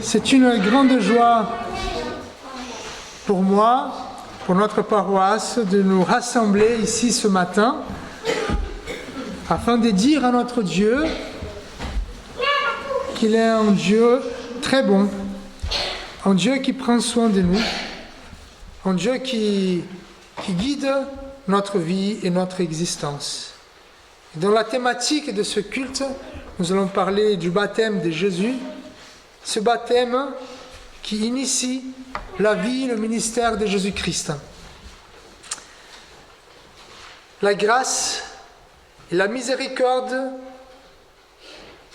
C'est une grande joie pour moi, pour notre paroisse, de nous rassembler ici ce matin afin de dire à notre Dieu qu'il est un Dieu très bon, un Dieu qui prend soin de nous, un Dieu qui guide notre vie et notre existence. Dans la thématique de ce culte, nous allons parler du baptême de Jésus, ce baptême qui initie la vie et le ministère de Jésus-Christ. La grâce et la miséricorde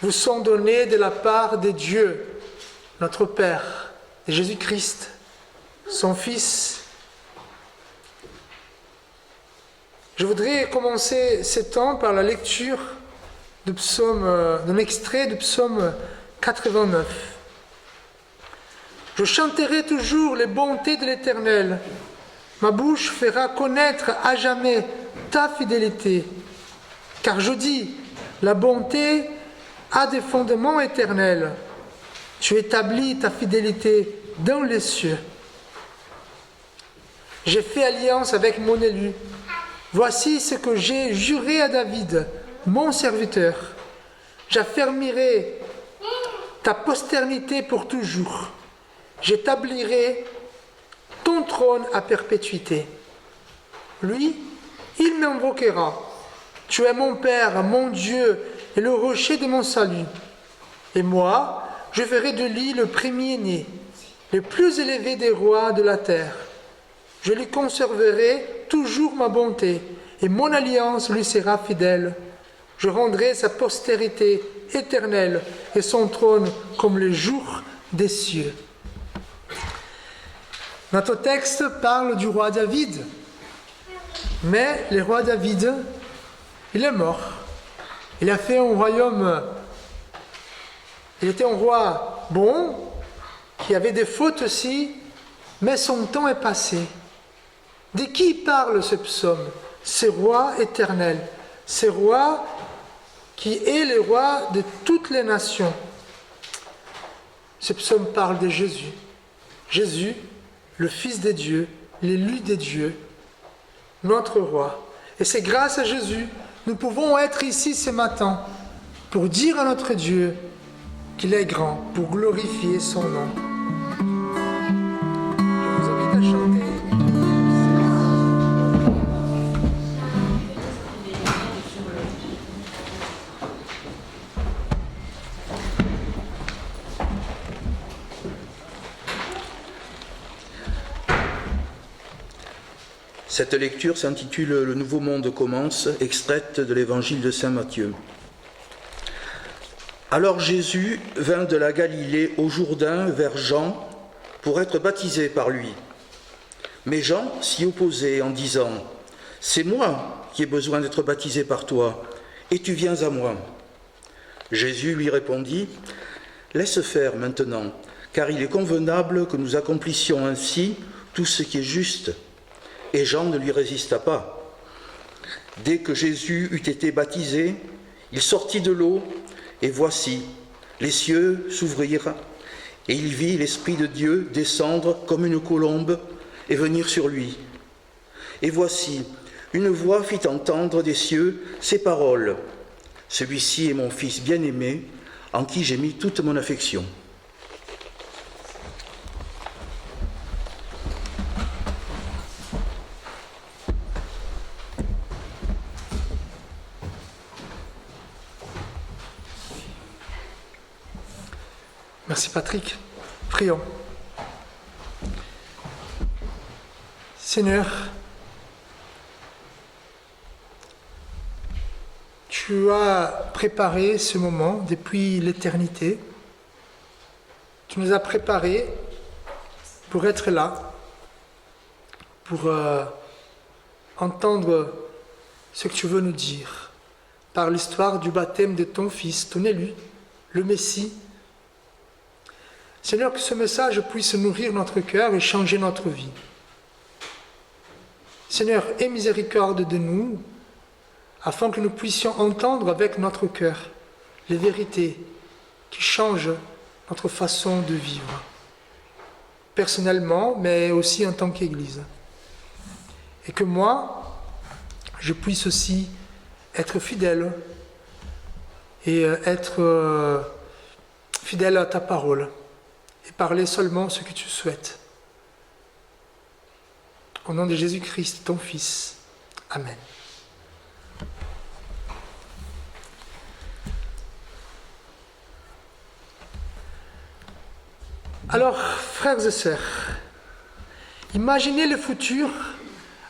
vous sont données de la part de Dieu, notre Père, et Jésus-Christ, son Fils. Je voudrais commencer ce temps par la lecture d'un extrait du psaume 89. Je chanterai toujours les bontés de l'Éternel. Ma bouche fera connaître à jamais ta fidélité. Car je dis, la bonté a des fondements éternels. Tu établis ta fidélité dans les cieux. J'ai fait alliance avec mon élu. Voici ce que j'ai juré à David, mon serviteur. J'affermirai ta postérité pour toujours. J'établirai ton trône à perpétuité. Lui, il m'invoquera. Tu es mon Père, mon Dieu, et le rocher de mon salut. Et moi, je ferai de lui le premier-né, le plus élevé des rois de la terre. Je lui conserverai toujours ma bonté, et mon alliance lui sera fidèle. Je rendrai sa postérité éternelle, et son trône comme les jours des cieux. Notre texte parle du roi David. Mais le roi David, il est mort. Il a fait un royaume. Il était un roi bon, qui avait des fautes aussi, mais son temps est passé. De qui parle ce psaume? Ce roi éternel, ce roi qui est le roi de toutes les nations. Ce psaume parle de Jésus. Jésus, le Fils de Dieu, l'élu de Dieu, notre roi. Et c'est grâce à Jésus, nous pouvons être ici ce matin pour dire à notre Dieu qu'il est grand, pour glorifier son nom. Je vous invite à chanter. Cette lecture s'intitule « Le nouveau monde commence », extraite de l'évangile de saint Matthieu. Alors Jésus vint de la Galilée au Jourdain vers Jean pour être baptisé par lui. Mais Jean s'y opposait en disant « C'est moi qui ai besoin d'être baptisé par toi, et tu viens à moi. » Jésus lui répondit « Laisse faire maintenant, car il est convenable que nous accomplissions ainsi tout ce qui est juste. » Et Jean ne lui résista pas. Dès que Jésus eut été baptisé, il sortit de l'eau, et voici, les cieux s'ouvrirent, et il vit l'Esprit de Dieu descendre comme une colombe et venir sur lui. Et voici, une voix fit entendre des cieux ces paroles. Celui-ci est mon Fils bien-aimé, en qui j'ai mis toute mon affection. Merci Patrick. Prions. Seigneur, tu as préparé ce moment depuis l'éternité. Tu nous as préparés pour être là, pour entendre ce que tu veux nous dire par l'histoire du baptême de ton Fils, ton élu, le Messie. Seigneur, que ce message puisse nourrir notre cœur et changer notre vie. Seigneur, aie miséricorde de nous, afin que nous puissions entendre avec notre cœur les vérités qui changent notre façon de vivre, personnellement, mais aussi en tant qu'Église. Et que moi, je puisse aussi être fidèle et être fidèle à ta parole et parler seulement ce que tu souhaites. Au nom de Jésus-Christ, ton Fils. Amen. Alors, frères et sœurs, imaginez le futur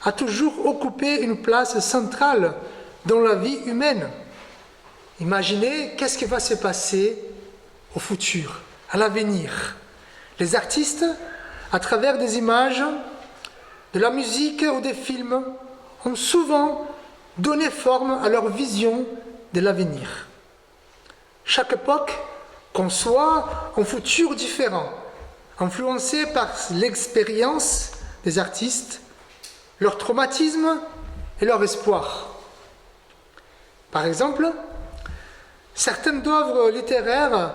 a toujours occupé une place centrale dans la vie humaine. Imaginez qu'est-ce qui va se passer au futur, à l'avenir. Les artistes, à travers des images, de la musique ou des films, ont souvent donné forme à leur vision de l'avenir. Chaque époque conçoit un futur différent, influencé par l'expérience des artistes, leur traumatisme et leur espoir. Par exemple, certaines œuvres littéraires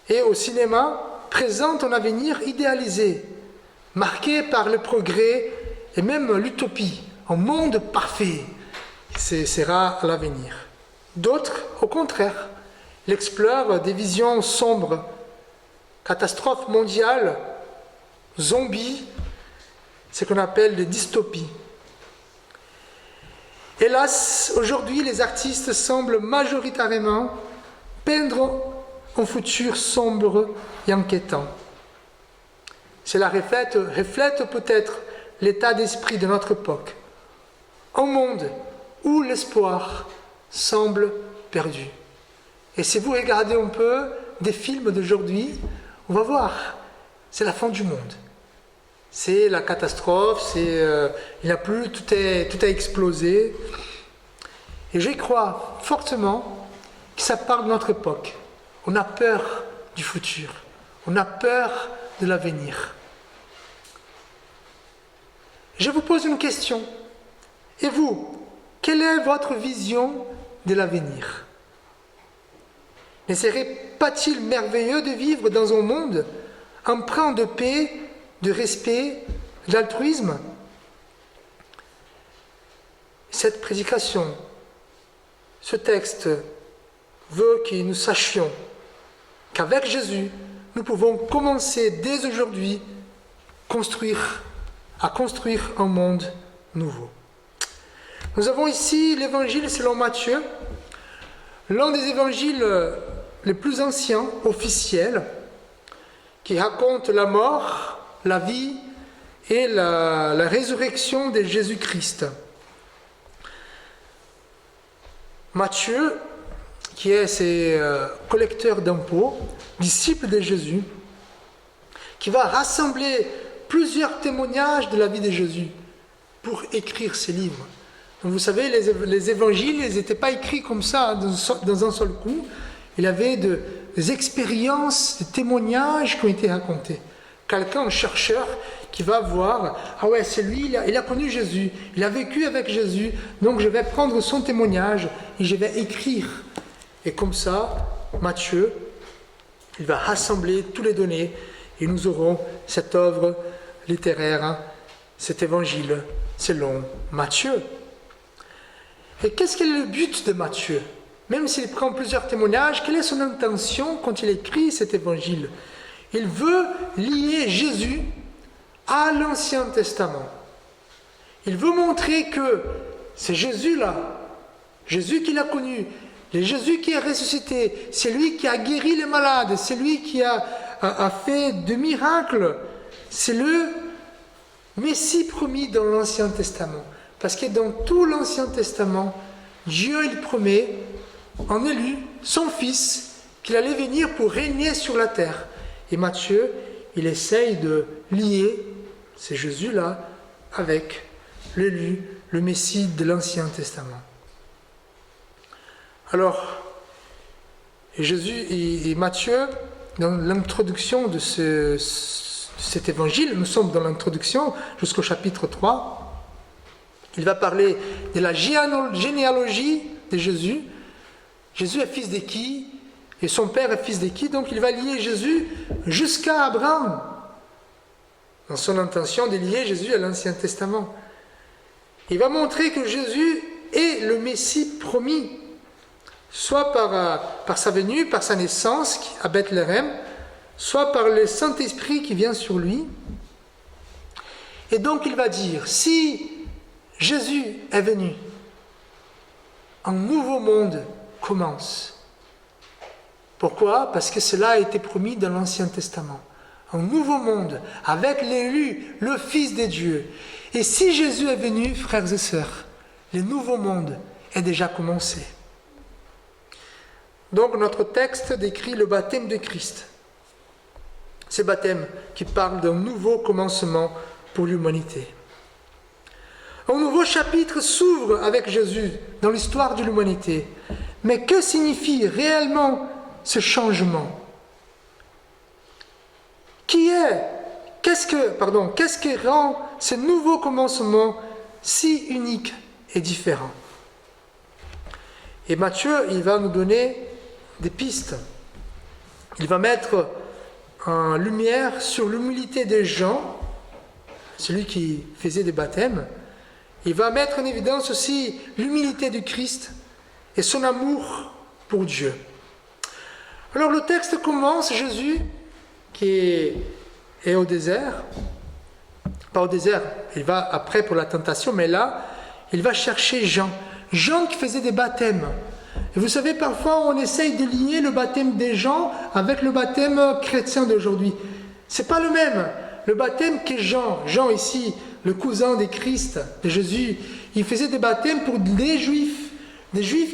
et au cinéma présentent un avenir idéalisé, marqué par le progrès et même l'utopie, un monde parfait. Ce sera l'avenir. D'autres, au contraire, explorent des visions sombres, catastrophes mondiales, zombies, ce qu'on appelle des dystopies. Hélas, aujourd'hui, les artistes semblent majoritairement peindre un futur sombre et inquiétant. Cela reflète peut-être l'état d'esprit de notre époque. Un monde où l'espoir semble perdu. Et si vous regardez un peu des films d'aujourd'hui, on va voir, c'est la fin du monde. C'est la catastrophe, il n'y a plus, tout a explosé. Et je crois fortement que ça parle de notre époque. On a peur du futur, on a peur de l'avenir. Je vous pose une question. Et vous, quelle est votre vision de l'avenir? Ne serait-il pas merveilleux de vivre dans un monde empreint de paix, de respect, d'altruisme? Cette prédication, ce texte veut que nous sachions qu'avec Jésus, nous pouvons commencer dès aujourd'hui à construire un monde nouveau. Nous avons ici l'évangile selon Matthieu, l'un des évangiles les plus anciens, officiels, qui raconte la mort, la vie et la résurrection de Jésus-Christ. Matthieu, qui est collecteur d'impôts, disciple de Jésus, qui va rassembler plusieurs témoignages de la vie de Jésus pour écrire ses livres. Donc vous savez, les évangiles, ils n'étaient pas écrits comme ça, dans un seul coup. Il y avait des expériences, des témoignages qui ont été racontés. Quelqu'un, un chercheur, qui va voir, ah ouais, c'est lui, il a connu Jésus, il a vécu avec Jésus, donc je vais prendre son témoignage et je vais écrire. Et comme ça, Matthieu, il va rassembler toutes les données et nous aurons cette œuvre littéraire, cet évangile selon Matthieu. Et qu'est-ce qu'est le but de Matthieu? Même s'il prend plusieurs témoignages, quelle est son intention quand il écrit cet évangile? Il veut lier Jésus à l'Ancien Testament. Il veut montrer que c'est Jésus-là, Jésus qu'il a connu, le Jésus qui est ressuscité, c'est lui qui a guéri les malades, c'est lui qui a fait de miracles. C'est le Messie promis dans l'Ancien Testament. Parce que dans tout l'Ancien Testament, Dieu il promet en élu son Fils qu'il allait venir pour régner sur la terre. Et Matthieu, il essaye de lier ces Jésus-là avec l'élu, le Messie de l'Ancien Testament. Alors, Jésus et Matthieu, dans l'introduction de cet évangile, nous sommes dans l'introduction jusqu'au chapitre 3, il va parler de la généalogie de Jésus. Jésus est fils de qui? Et son père est fils de qui? Donc il va lier Jésus jusqu'à Abraham, dans son intention de lier Jésus à l'Ancien Testament. Il va montrer que Jésus est le Messie promis, soit par sa venue, par sa naissance à Bethléem, soit par le Saint-Esprit qui vient sur lui. Et donc il va dire, si Jésus est venu, un nouveau monde commence. Pourquoi? Parce que cela a été promis dans l'Ancien Testament. Un nouveau monde, avec l'élu, le Fils de Dieu. Et si Jésus est venu, frères et sœurs, le nouveau monde est déjà commencé. Donc notre texte décrit le baptême de Christ. Ce baptême qui parle d'un nouveau commencement pour l'humanité. Un nouveau chapitre s'ouvre avec Jésus dans l'histoire de l'humanité. Mais que signifie réellement ce changement? Qu'est-ce qui rend ce nouveau commencement si unique et différent? Et Matthieu, il va nous donner des pistes. Il va mettre en lumière sur l'humilité des gens, celui qui faisait des baptêmes. Il va mettre en évidence aussi l'humilité du Christ et son amour pour Dieu. Alors le texte commence, Jésus qui est au désert, pas au désert, il va après pour la tentation, mais là, il va chercher Jean qui faisait des baptêmes. Et vous savez, parfois on essaye de lier le baptême des gens avec le baptême chrétien d'aujourd'hui. C'est pas le même. Le baptême que Jean ici, le cousin de Christ, de Jésus, il faisait des baptêmes pour des Juifs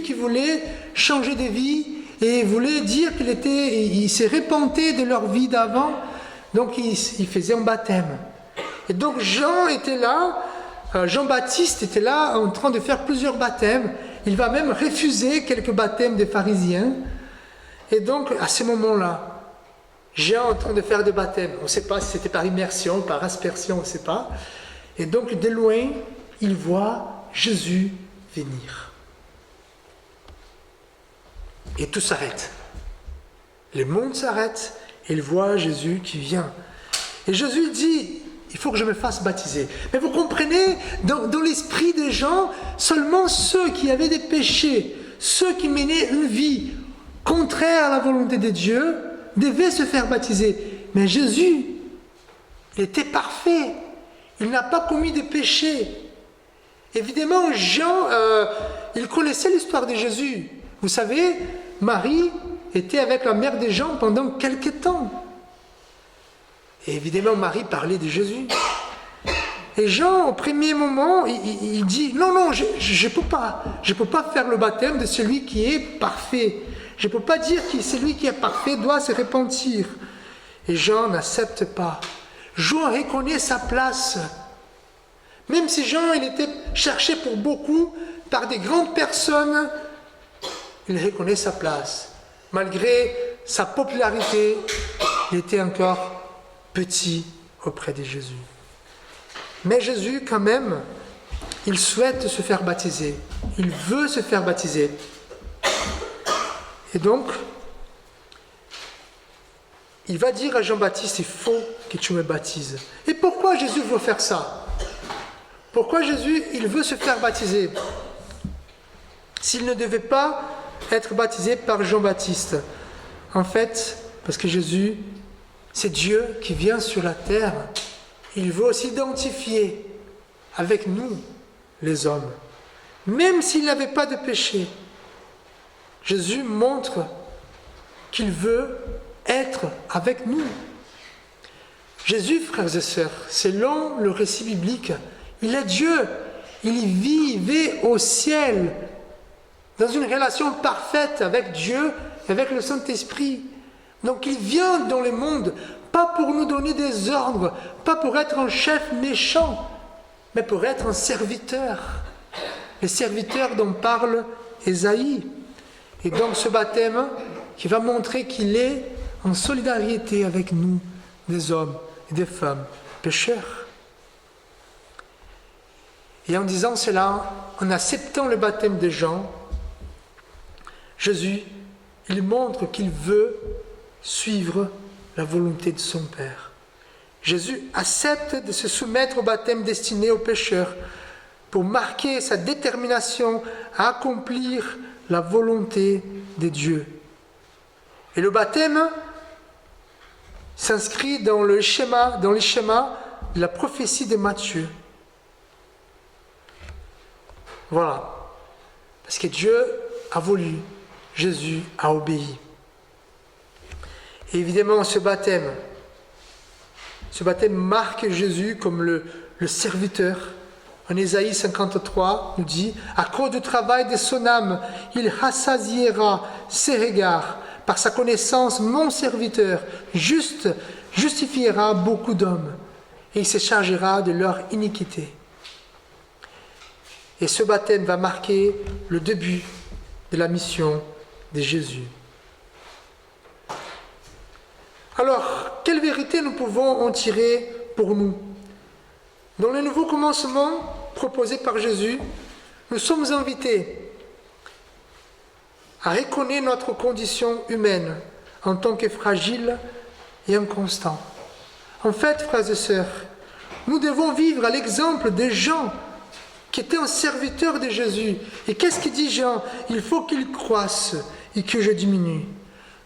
qui voulaient changer de vie et voulaient dire qu'ils se repentaient de leur vie d'avant, donc ils faisaient un baptême. Et donc Jean-Baptiste était là en train de faire plusieurs baptêmes. Il va même refuser quelques baptêmes des pharisiens. Et donc à ce moment-là, Jean en train de faire des baptêmes. On ne sait pas si c'était par immersion, par aspersion, on ne sait pas. Et donc de loin, il voit Jésus venir. Et tout s'arrête. Le monde s'arrête et il voit Jésus qui vient. Et Jésus dit, il faut que je me fasse baptiser. Mais vous comprenez, dans l'esprit des gens, seulement ceux qui avaient des péchés, ceux qui menaient une vie contraire à la volonté de Dieu, devaient se faire baptiser. Mais Jésus, il était parfait. Il n'a pas commis de péché. Évidemment, Jean, il connaissait l'histoire de Jésus. Vous savez, Marie était avec la mère de Jean pendant quelque temps. Et évidemment, Marie parlait de Jésus. Et Jean, au premier moment, il dit, non, je ne peux pas. Je ne peux pas faire le baptême de celui qui est parfait. Je ne peux pas dire que celui qui est parfait doit se repentir. Et Jean n'accepte pas. Jean reconnaît sa place. Même si Jean, il était cherché pour beaucoup par des grandes personnes, il reconnaît sa place. Malgré sa popularité, il était encore petit auprès de Jésus. Mais Jésus, quand même, il souhaite se faire baptiser. Il veut se faire baptiser. Et donc, il va dire à Jean-Baptiste, il faut que tu me baptises. Et pourquoi Jésus veut faire ça? Pourquoi Jésus, il veut se faire baptiser s'il ne devait pas être baptisé par Jean-Baptiste? En fait, parce que Jésus, c'est Dieu qui vient sur la terre. Il veut s'identifier avec nous, les hommes. Même s'il n'avait pas de péché, Jésus montre qu'il veut être avec nous. Jésus, frères et sœurs, selon le récit biblique, il est Dieu. Il vivait au ciel, dans une relation parfaite avec Dieu, avec le Saint-Esprit. Donc il vient dans le monde, pas pour nous donner des ordres, pas pour être un chef méchant, mais pour être un serviteur. Le serviteur dont parle Ésaïe. Et donc ce baptême qui va montrer qu'il est en solidarité avec nous, des hommes et des femmes pécheurs. Et en disant cela, en acceptant le baptême de Jean, Jésus, il montre qu'il veut suivre la volonté de son Père. Jésus accepte de se soumettre au baptême destiné aux pécheurs pour marquer sa détermination à accomplir la volonté de Dieu. Et le baptême s'inscrit dans les schémas de la prophétie de Matthieu. Voilà. Parce que Dieu a voulu, Jésus a obéi. Et évidemment, ce baptême marque Jésus comme le serviteur. En Ésaïe 53, nous dit « À cause du travail de son âme, il rassasiera ses regards. Par sa connaissance, mon serviteur justifiera beaucoup d'hommes, et il se chargera de leur iniquité. » Et ce baptême va marquer le début de la mission de Jésus. Alors, quelle vérité nous pouvons en tirer pour nous? Dans le nouveau commencement proposé par Jésus, nous sommes invités à reconnaître notre condition humaine en tant que fragile et inconstant. En fait, frères et sœurs, nous devons vivre à l'exemple des gens qui étaient un serviteur de Jésus. Et qu'est-ce qu'il dit Jean? Il faut qu'il croisse et que je diminue.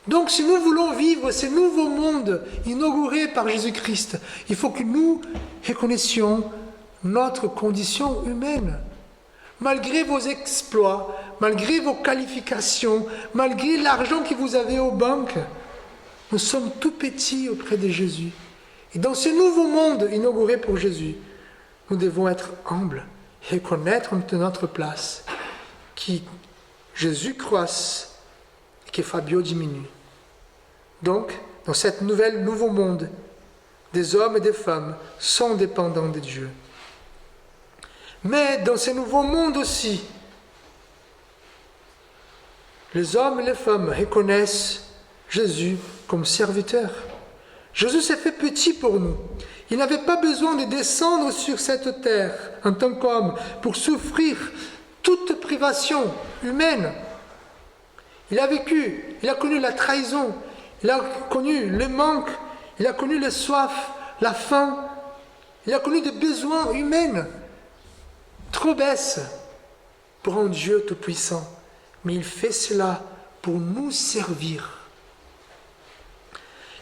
Donc si nous voulons vivre ce nouveau monde inauguré par Jésus-Christ, il faut que nous reconnaissions notre condition humaine. Malgré vos exploits, malgré vos qualifications, malgré l'argent que vous avez aux banques, nous sommes tout petits auprès de Jésus. Et dans ce nouveau monde inauguré pour Jésus, nous devons être humbles et connaître notre place, que Jésus croisse et que Fabio diminue. Donc, dans ce nouveau monde, des hommes et des femmes sont dépendants de Dieu. Mais dans ce nouveau monde aussi, les hommes et les femmes reconnaissent Jésus comme serviteur. Jésus s'est fait petit pour nous. Il n'avait pas besoin de descendre sur cette terre en tant qu'homme pour souffrir toute privation humaine. Il a vécu, il a connu la trahison, il a connu le manque, il a connu la soif, la faim, il a connu des besoins humains trop basses pour un Dieu tout-puissant. Mais il fait cela pour nous servir.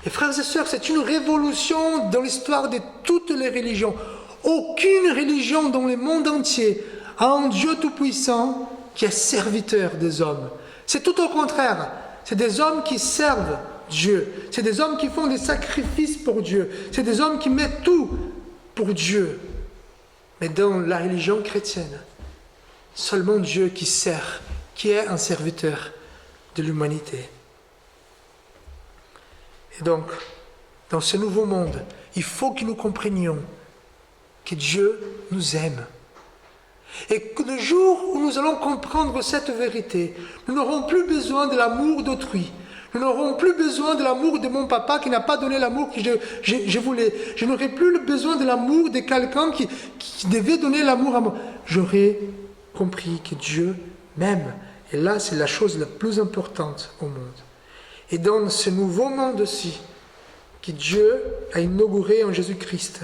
Et frères et sœurs, c'est une révolution dans l'histoire de toutes les religions. Aucune religion dans le monde entier a un Dieu tout-puissant qui est serviteur des hommes. C'est tout au contraire. C'est des hommes qui servent Dieu. C'est des hommes qui font des sacrifices pour Dieu. C'est des hommes qui mettent tout pour Dieu. Mais dans la religion chrétienne, seulement Dieu qui sert, qui est un serviteur de l'humanité. Et donc, dans ce nouveau monde, il faut que nous comprenions que Dieu nous aime. Et que le jour où nous allons comprendre cette vérité, nous n'aurons plus besoin de l'amour d'autrui. Nous n'aurons plus besoin de l'amour de mon papa qui n'a pas donné l'amour que je voulais. Je n'aurai plus besoin de l'amour de quelqu'un qui devait donner l'amour à moi. J'aurai compris que Dieu m'aime. Et là, c'est la chose la plus importante au monde. Et dans ce nouveau monde aussi, que Dieu a inauguré en Jésus-Christ,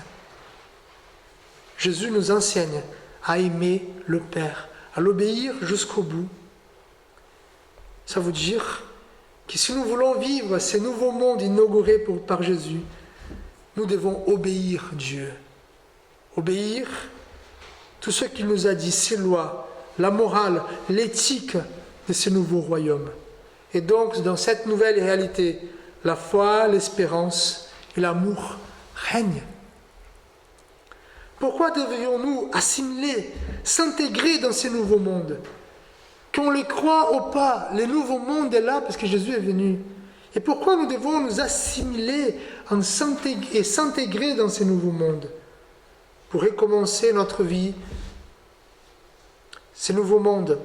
Jésus nous enseigne à aimer le Père, à l'obéir jusqu'au bout. Ça veut dire que si nous voulons vivre ce nouveau monde inauguré par Jésus, nous devons obéir Dieu. Obéir tout ce qu'il nous a dit, ses lois, la morale, l'éthique de ce nouveau royaume. Et donc, dans cette nouvelle réalité, la foi, l'espérance et l'amour règnent. Pourquoi devrions-nous assimiler, s'intégrer dans ce nouveau monde? Qu'on le croit ou pas, le nouveau monde est là parce que Jésus est venu. Et pourquoi nous devons nous assimiler et s'intégrer dans ce nouveau monde? Pour recommencer notre vie, ce nouveau monde.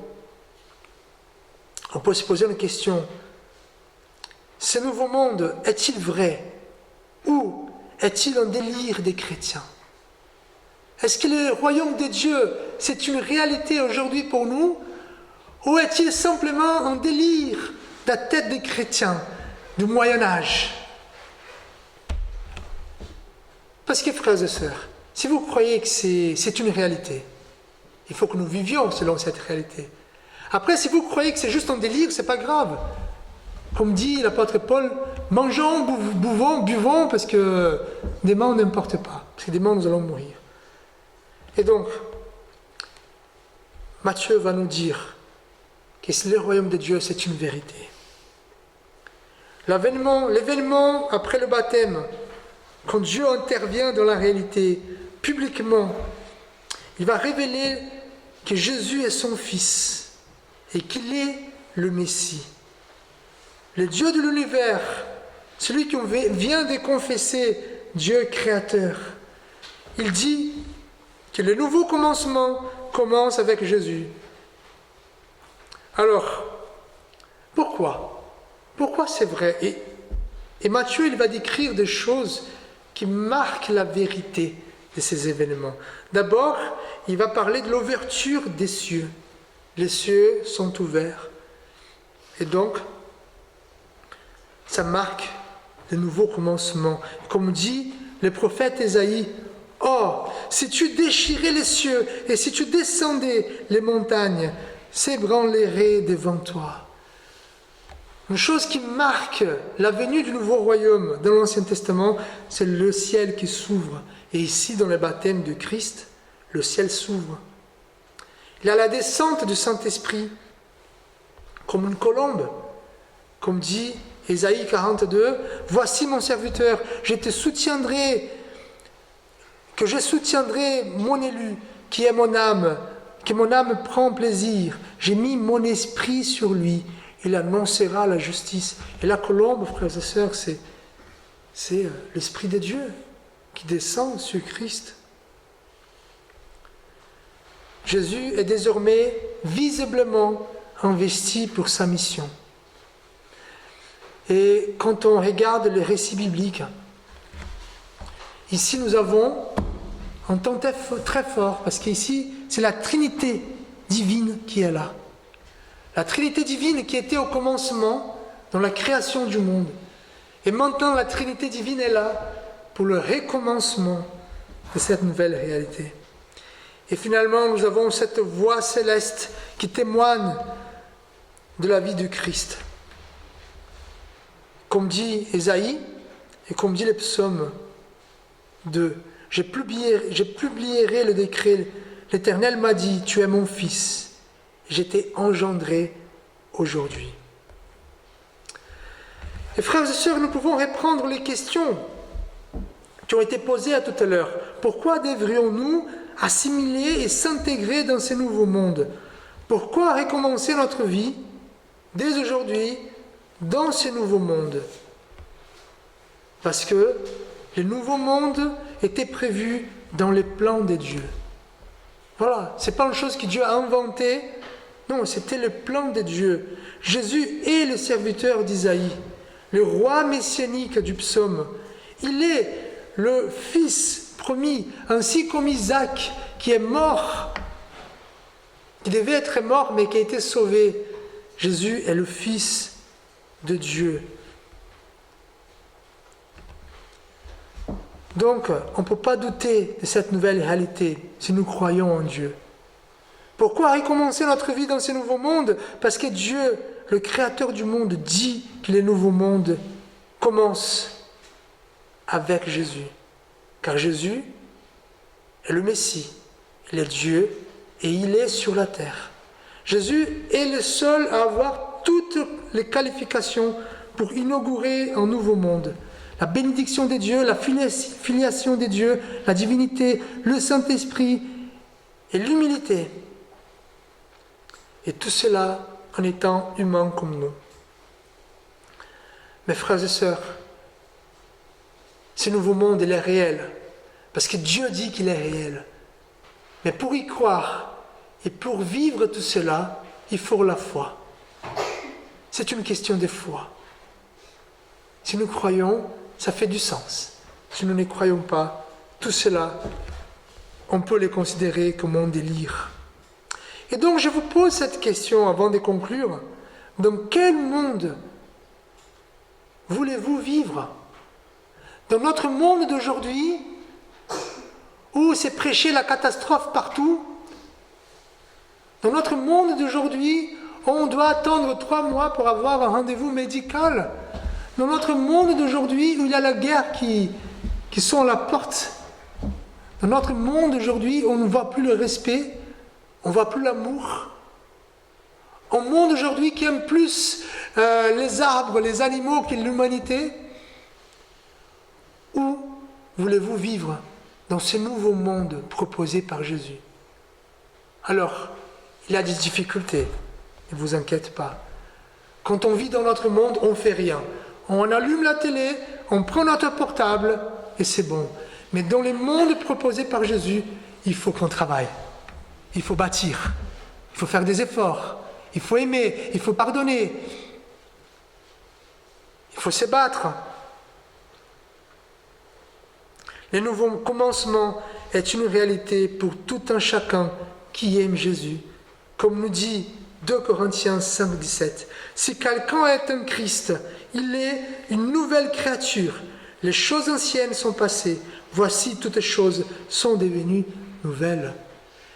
On peut se poser une question. Ce nouveau monde est-il vrai? Ou est-il un délire des chrétiens? Est-ce que le royaume de Dieu, c'est une réalité aujourd'hui pour nous? Ou est-il simplement un délire la tête des chrétiens du Moyen Âge. Parce que, frères et sœurs, si vous croyez que c'est une réalité, il faut que nous vivions selon cette réalité. Après, si vous croyez que c'est juste un délire, c'est pas grave. Comme dit l'apôtre Paul, mangeons, buvons, parce que demain, n'importe pas. Parce que demain, nous allons mourir. Et donc, Matthieu va nous dire que le royaume de Dieu, c'est une vérité. L'événement après le baptême, quand Dieu intervient dans la réalité, publiquement, il va révéler que Jésus est son Fils et qu'il est le Messie. Le Dieu de l'univers, celui qui vient de confesser Dieu créateur. Il dit que le nouveau commencement commence avec Jésus. Alors, pourquoi c'est vrai? Et Matthieu, il va décrire des choses qui marquent la vérité de ces événements. D'abord, il va parler de l'ouverture des cieux. Les cieux sont ouverts. Et donc, ça marque le nouveau commencement. Comme dit le prophète Ésaïe, « Oh, si tu déchirais les cieux et si tu descendais les montagnes, s'ébranleraient devant toi. » Une chose qui marque la venue du nouveau royaume dans l'Ancien Testament, c'est le ciel qui s'ouvre. Et ici, dans le baptême de Christ, le ciel s'ouvre. Il y a la descente du Saint-Esprit, comme une colombe, comme dit Ésaïe 42, « Voici mon serviteur, je soutiendrai mon élu, qui est mon âme, que mon âme prend plaisir. J'ai mis mon esprit sur lui, il annoncera la justice. » Et la colombe, frères et sœurs, c'est l'Esprit de Dieu qui descend sur Christ. Jésus est désormais visiblement investi pour sa mission. Et quand on regarde les récits bibliques, ici nous avons un temps très fort, parce qu'ici c'est la Trinité divine qui est là. La Trinité divine qui était au commencement dans la création du monde. Et maintenant la Trinité divine est là pour le recommencement de cette nouvelle réalité. Et finalement nous avons cette voix céleste qui témoigne de la vie du Christ. Comme dit Ésaïe et comme dit les psaumes 2, je publierai le décret. L'Éternel m'a dit, tu es mon fils, je t'ai engendré aujourd'hui. Et frères et sœurs, nous pouvons reprendre les questions qui ont été posées à tout à l'heure. Pourquoi devrions-nous assimiler et s'intégrer dans ce nouveau monde? Pourquoi recommencer notre vie dès aujourd'hui dans ce nouveau monde? Parce que le nouveau monde était prévu dans les plans de Dieu. Voilà, ce n'est pas une chose que Dieu a inventée. Non, c'était le plan de Dieu. Jésus est le serviteur d'Isaïe, le roi messianique du psaume. Il est le fils promis, ainsi comme Isaac, qui est mort, qui devait être mort, mais qui a été sauvé. Jésus est le fils de Dieu. Donc, on ne peut pas douter de cette nouvelle réalité si nous croyons en Dieu. Pourquoi recommencer notre vie dans ce nouveau monde? Parce que Dieu, le créateur du monde, dit que le nouveau monde commence avec Jésus. Car Jésus est le Messie, il est Dieu et il est sur la terre. Jésus est le seul à avoir toutes les qualifications pour inaugurer un nouveau monde. La bénédiction des dieux, la filiation des dieux, la divinité, le Saint-Esprit et l'humilité. Et tout cela en étant humain comme nous. Mes frères et sœurs, ce nouveau monde, il est réel. Parce que Dieu dit qu'il est réel. Mais pour y croire et pour vivre tout cela, il faut la foi. C'est une question de foi. Si nous croyons, ça fait du sens. Si nous ne croyons pas, tout cela, on peut les considérer comme un délire. Et donc je vous pose cette question avant de conclure. Dans quel monde voulez-vous vivre? Dans notre monde d'aujourd'hui, où c'est prêcher la catastrophe partout? Dans notre monde d'aujourd'hui, on doit attendre 3 mois pour avoir un rendez-vous médical? Dans notre monde d'aujourd'hui, où il y a la guerre qui sont à la porte? Dans notre monde d'aujourd'hui, on ne voit plus le respect, on ne voit plus l'amour. Un monde aujourd'hui qui aime plus les arbres, les animaux que l'humanité. Où voulez-vous vivre dans ce nouveau monde proposé par Jésus? Alors, il y a des difficultés, ne vous inquiétez pas. Quand on vit dans notre monde, on ne fait rien. On allume la télé, on prend notre portable et c'est bon. Mais dans les mondes proposés par Jésus, il faut qu'on travaille. Il faut bâtir. Il faut faire des efforts. Il faut aimer. Il faut pardonner. Il faut se battre. Le nouveau commencement est une réalité pour tout un chacun qui aime Jésus. Comme nous dit 2 Corinthiens 5, 17. Si quelqu'un est un Christ, il est une nouvelle créature. Les choses anciennes sont passées. Voici, toutes choses sont devenues nouvelles.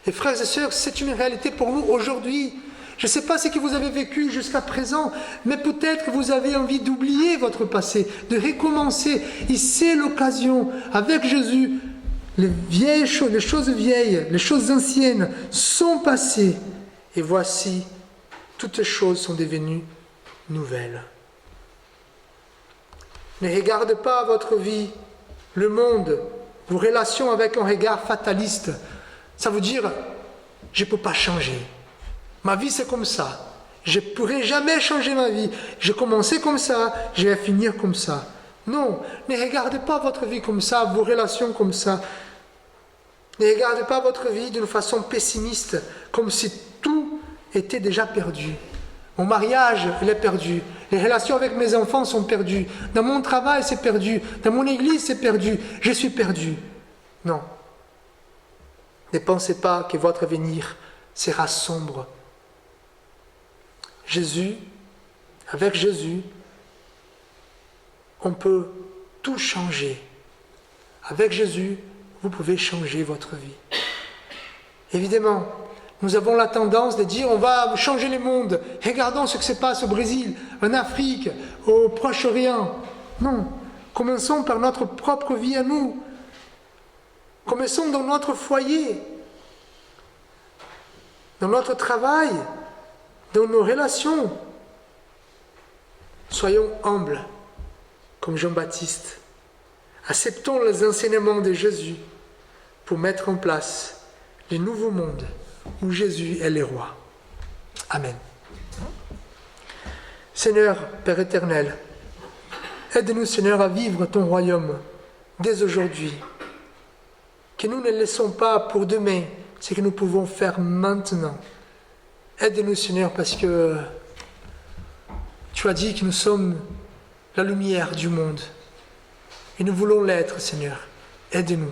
Et frères et sœurs, c'est une réalité pour nous aujourd'hui. Je ne sais pas ce que vous avez vécu jusqu'à présent, mais peut-être que vous avez envie d'oublier votre passé, de recommencer. Et c'est l'occasion, avec Jésus, les choses vieilles, les choses anciennes sont passées. Et voici, toutes choses sont devenues nouvelles. Ne regardez pas votre vie, le monde, vos relations avec un regard fataliste. Ça veut dire, je ne peux pas changer. Ma vie, c'est comme ça. Je ne pourrai jamais changer ma vie. J'ai commencé comme ça, je vais finir comme ça. Non, ne regardez pas votre vie comme ça, vos relations comme ça. Ne regardez pas votre vie d'une façon pessimiste, comme si tout était déjà perdu. Mon mariage, il est perdu. Les relations avec mes enfants sont perdues. Dans mon travail, c'est perdu. Dans mon église, c'est perdu. Je suis perdu. Non. Ne pensez pas que votre avenir sera sombre. Avec Jésus, on peut tout changer. Avec Jésus, vous pouvez changer votre vie. Évidemment, nous avons la tendance de dire on va changer le monde. Regardons ce qui se passe au Brésil, en Afrique, au Proche-Orient. Non, commençons par notre propre vie à nous. Commençons dans notre foyer, dans notre travail, dans nos relations. Soyons humbles, comme Jean-Baptiste. Acceptons les enseignements de Jésus pour mettre en place les nouveaux mondes où Jésus est le roi. Amen. Seigneur, Père éternel, aide-nous, Seigneur, à vivre ton royaume dès aujourd'hui. Que nous ne laissons pas pour demain ce que nous pouvons faire maintenant. Aide-nous, Seigneur, parce que tu as dit que nous sommes la lumière du monde. Et nous voulons l'être, Seigneur. Aide-nous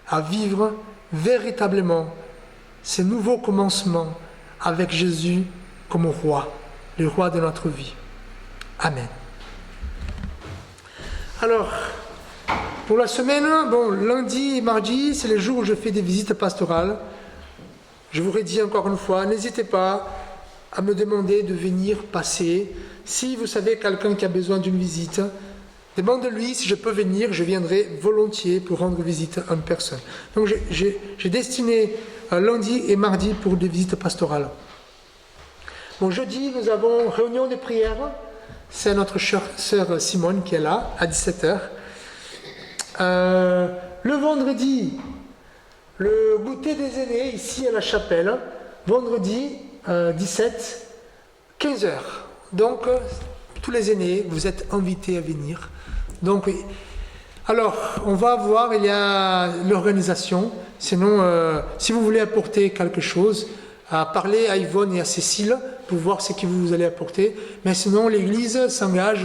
à vivre véritablement ces nouveaux commencements avec Jésus comme roi, le roi de notre vie. Amen. Alors, pour la semaine, lundi et mardi, c'est les jours où je fais des visites pastorales. Je vous redis encore une fois, n'hésitez pas à me demander de venir passer. Si vous savez quelqu'un qui a besoin d'une visite, demandez-lui si je peux venir, je viendrai volontiers pour rendre visite en personne. Donc j'ai destiné lundi et mardi pour des visites pastorales. Jeudi, nous avons réunion de prière. C'est notre sœur Simone qui est là, à 17h. Le vendredi, le goûter des aînés, ici à la chapelle. Vendredi 17, 15h. Donc, tous les aînés, vous êtes invités à venir. Donc, alors, on va voir, il y a l'organisation. Sinon, si vous voulez apporter quelque chose, parlez à Yvonne et à Cécile pour voir ce que vous allez apporter. Mais sinon, l'Église s'engage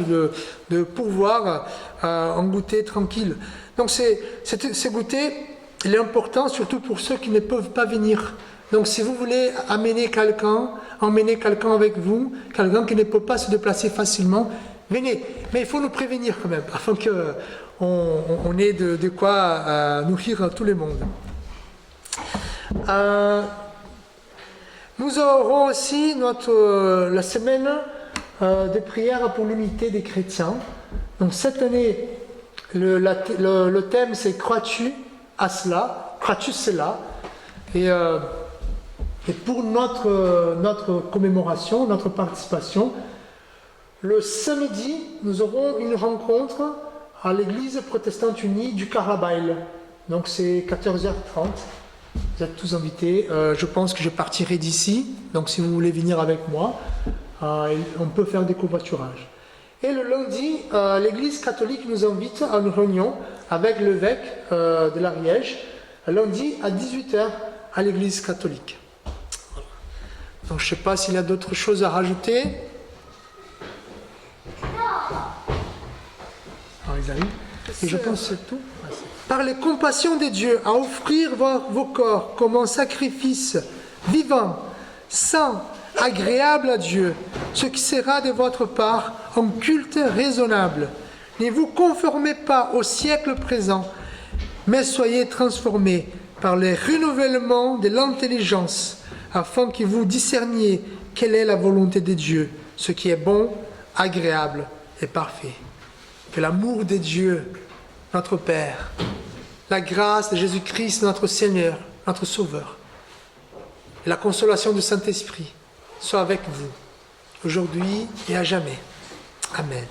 de pourvoir un goûter tranquille. Donc, ce goûter, il est important, surtout pour ceux qui ne peuvent pas venir Donc si vous voulez emmener quelqu'un avec vous, quelqu'un qui ne peut pas se déplacer facilement, venez. Mais il faut nous prévenir quand même, afin qu'on ait de quoi nourrir tout le monde. Nous aurons aussi la semaine de prière pour l'unité des chrétiens. Donc cette année, le thème c'est Crois-tu à cela? Crois-tu cela? Et pour notre commémoration, notre participation, le samedi, nous aurons une rencontre à l'église protestante unie du Carabail. Donc c'est 14h30. Vous êtes tous invités. Je pense que je partirai d'ici. Donc si vous voulez venir avec moi, on peut faire des covoiturages. Et le lundi, l'église catholique nous invite à une réunion avec l'évêque de l'Ariège, lundi à 18h à l'église catholique. Voilà. Donc je ne sais pas s'il y a d'autres choses à rajouter. Les amis. Et je pense que c'est tout. Par les compassions de Dieu, à offrir vos corps comme un sacrifice vivant, saint, agréable à Dieu, ce qui sera de votre part un culte raisonnable. Ne vous conformez pas au siècle présent, mais soyez transformés par le renouvellement de l'intelligence, afin que vous discerniez quelle est la volonté de Dieu, ce qui est bon, agréable et parfait. Que l'amour de Dieu, notre Père, la grâce de Jésus-Christ, notre Seigneur, notre Sauveur, et la consolation du Saint-Esprit soient avec vous, aujourd'hui et à jamais. Amen.